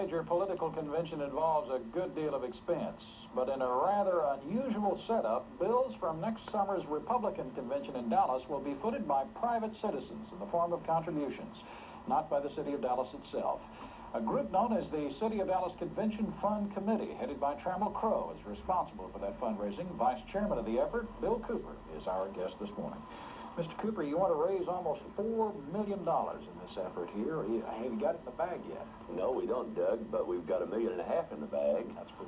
major political convention involves a good deal of expense, but in a rather unusual setup, bills from next summer's Republican convention in Dallas will be footed by private citizens in the form of contributions, not by the city of Dallas itself. A group known as the City of Dallas Convention Fund Committee, headed by Trammell Crow, is responsible for that fundraising. Vice chairman of the effort, Bill Cooper, is our guest this morning. Mr. Cooper, you want to raise almost $4 million in this effort here. Have you got it in the bag yet? No, we don't, Doug, but we've got $1.5 million in the bag,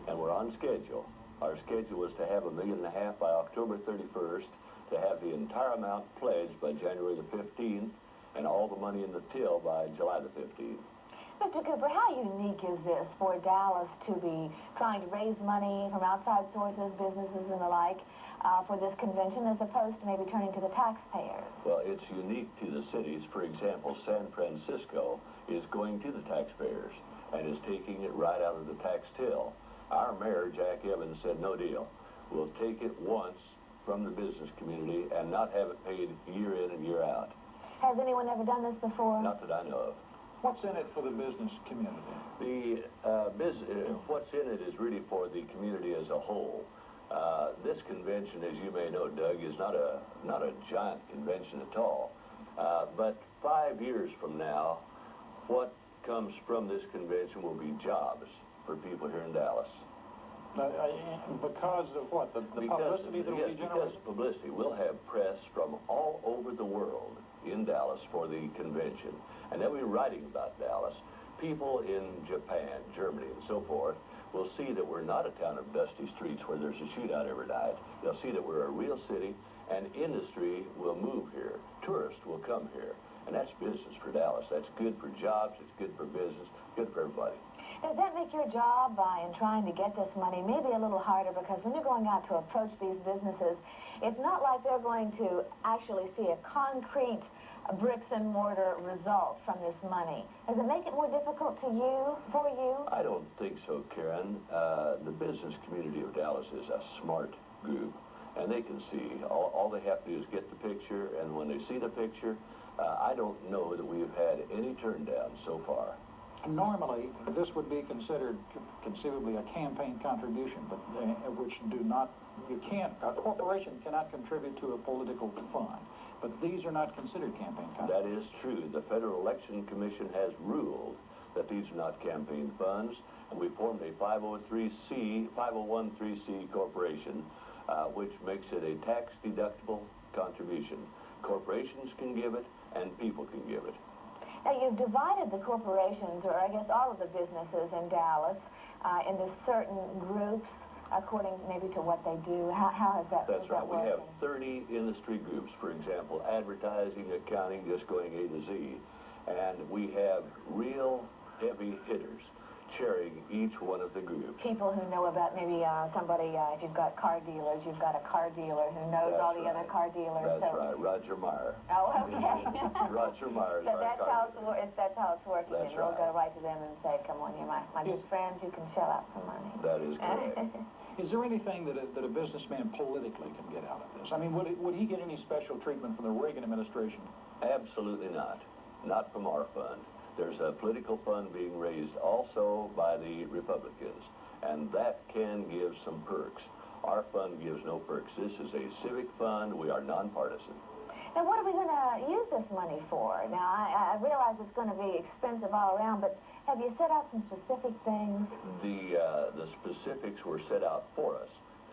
and we're on schedule. Our schedule was to have $1.5 million by October 31st, to have the entire amount pledged by January the 15th, and all the money in the till by July the 15th. Mr. Cooper, how unique is this for Dallas to be trying to raise money from outside sources, businesses and the like, for this convention, as opposed to maybe turning to the taxpayers? Well, it's unique to the cities. For example, San Francisco is going to the taxpayers and is taking it right out of the tax till. Our mayor, Jack Evans, said, no deal. We'll take it once from the business community and not have it paid year in and year out. Has anyone ever done this before? Not that I know of. What's in it for the business community? What's in it is really for the community as a whole. This convention, as you may know, Doug, is not a giant convention at all. But 5 years from now, what comes from this convention will be jobs for people here in Dallas. Because of what? The publicity that will be generated? Because of publicity. We'll have press from all over the world in Dallas for the convention. And they'll be writing about Dallas. People in Japan, Germany, and so forth will see that we're not a town of dusty streets where there's a shootout every night. They'll see that we're a real city, and industry will move here. Tourists will come here. And that's business for Dallas. That's good for jobs, it's good for business, good for everybody. Does that make your job in trying to get this money maybe a little harder? Because when you're going out to approach these businesses, it's not like they're going to actually see a concrete bricks and mortar result from this money. Does it make it more difficult for you? I don't think so, Karen. The business community of Dallas is a smart group, and they can see. All they have to do is get the picture, and when they see the picture, I don't know that we've had any turn down so far. Normally, this would be considered conceivably a campaign contribution, but which a corporation cannot contribute to a political fund. But these are not considered campaign contributions. That is true. The Federal Election Commission has ruled that these are not campaign funds, and we formed a 501(c) corporation, which makes it a tax-deductible contribution. Corporations can give it, and people can give it. Now, you've divided the corporations, or I guess all of the businesses in Dallas, into certain groups, according maybe to what they do. How has that That's right. working? We have 30 industry groups, for example, advertising, accounting, just going A to Z. And we have real heavy hitters chairing each one of the groups. People who know about maybe somebody, if you've got car dealers, you've got a car dealer who knows all the other car dealers. That's right, Roger Meyer. Oh, okay. Roger Meyer is so our car dealer. That's how it's working. That's and we'll right. go right to them and say, come on, you're my good friends, you can shell out some money. That is correct. Is there anything that a businessman politically can get out of this? I mean, would he get any special treatment from the Reagan administration? Absolutely not. Not from our fund. There's a political fund being raised also by the Republicans, and that can give some perks. Our fund gives no perks. This is a civic fund. We are nonpartisan. Now, what are we going to use this money for? Now, I realize it's going to be expensive all around, but have you set out some specific things? The specifics were set out for us.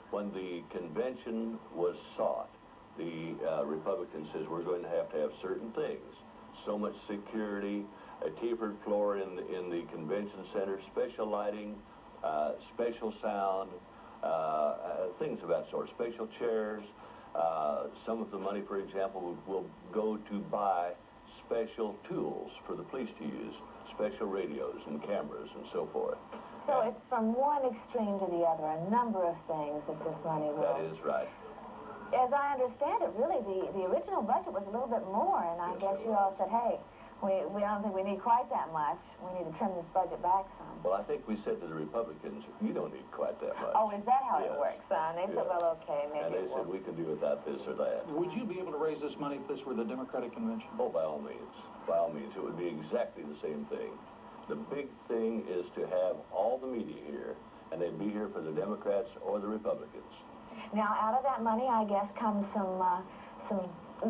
When the convention was sought, the Republican says we're going to have certain things. So much security, a tapered floor in the convention center, special lighting, special sound, things of that sort, special chairs. Some of the money, for example, will go to buy special tools for the police to use, special radios and cameras and so forth. So it's from one extreme to the other, a number of things that this money will... That is right. As I understand it, really, the original budget was a little bit more, and I guess you all said, hey, we don't think we need quite that much. We need to trim this budget back some. Well, I think we said to the Republicans, you don't need quite that much. Oh, is that how it works, son? They said, well, okay, maybe. And they said, we can do without this or that. Would you be able to raise this money if this were the Democratic convention? Oh, by all means. By all means. It would be exactly the same thing. The big thing is to have all the media here, and they'd be here for the Democrats or the Republicans. Now, out of that money, I guess, comes some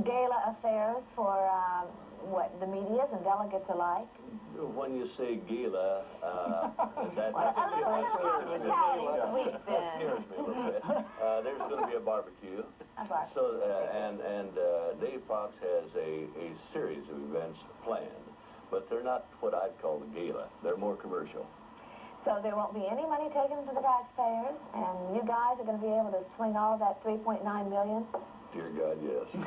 gala affairs for what, the medias and delegates alike? When you say gala, that a little hospitality sweet then. scares me a little bit. There's going to be a barbecue. A barbecue. So, and Dave Fox has a series of events planned, but they're not what I'd call the gala. They're more commercial. So there won't be any money taken to the taxpayers, and you guys are going to be able to swing all that $3.9 million? Dear God, yes. All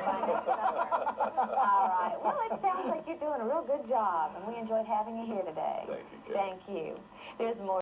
right. Well, it sounds like you're doing a real good job, and we enjoyed having you here today. Thank you, Kate. Thank you. There's more.